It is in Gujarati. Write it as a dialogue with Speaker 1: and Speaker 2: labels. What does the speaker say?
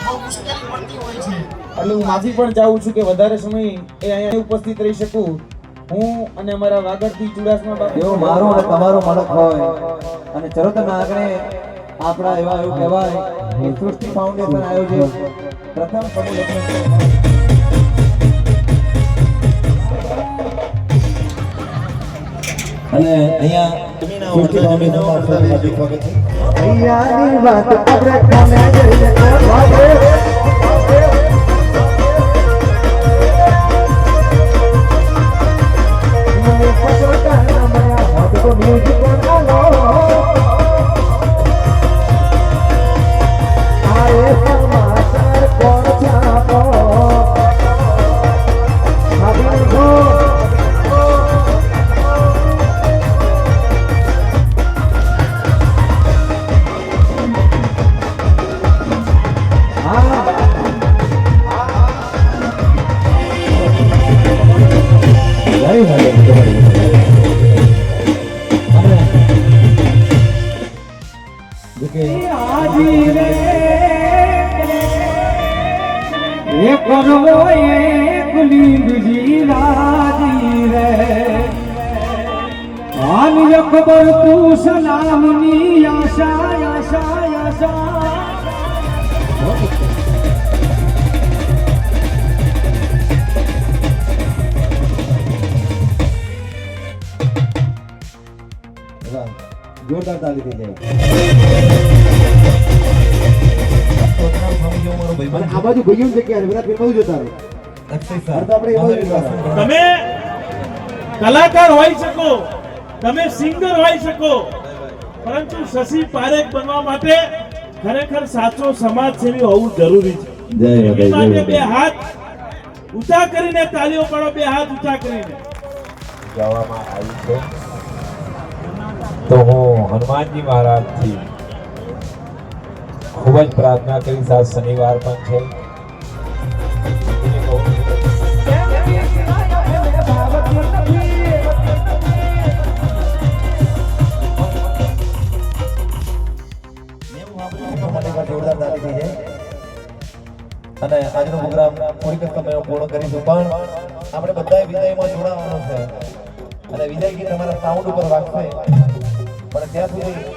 Speaker 1: બહુ મુશ્કેલી પડતી હોય છે
Speaker 2: એટલે હું માફી પણ ચાહું છું કે વધારે સમય એ અહીંયા ઉપસ્થિત રહી શકું હું અને અમારા વાગડથી ચુડાસમા બાપુ
Speaker 3: એવો મારો અને તમારો મડક હોય અને ચરોતર આંગણે આપણા એવા એવું કહેવાય કે સૃષ્ટિ ફાઉન્ડેશન આયોજિત પ્રથમ સમૂહ લગ્ન અને અહીંયા સૃષ્ટિ ફાઉન્ડેશન અહીંયાની વાત આપણે કોને જઈને
Speaker 4: खबर तू सलामनी आशा आशा आशा
Speaker 3: જોરદાર તાલી થઈ જાય આ બાજુ ભઈઓ છે કે બધા ફિલ્મ જોતા રહો
Speaker 5: તમે કલાકાર હોઈ શકો તમે સિંગર હોઈ શકો પરંતુ શશી પારેખ બનવા માટે ખરેખર સાચો સમાજ સેવી હોવું જરૂરી છે એ માટે બે હાથ ઊંચા કરીને તાળીઓ પાડો બે હાથ ઊંચા કરીને
Speaker 6: ગાવામાં આવી છે તો હું હનુમાનજી મહારાજથી ખૂબ જ પ્રાર્થના કરીશ આજ શનિવાર પણ છે
Speaker 3: જોરદાર તાલી થઈ જાય અને આજનો પ્રોગ્રામ થોડીક જ સમયમાં પૂર્ણ કરીશું પણ આપણે બધાએ વિદાયમાં જોડાવાનું છે અને વિદાય ગીત તમારા સાઉન્ડ ઉપર વાગશે પણ ત્યાં સુધી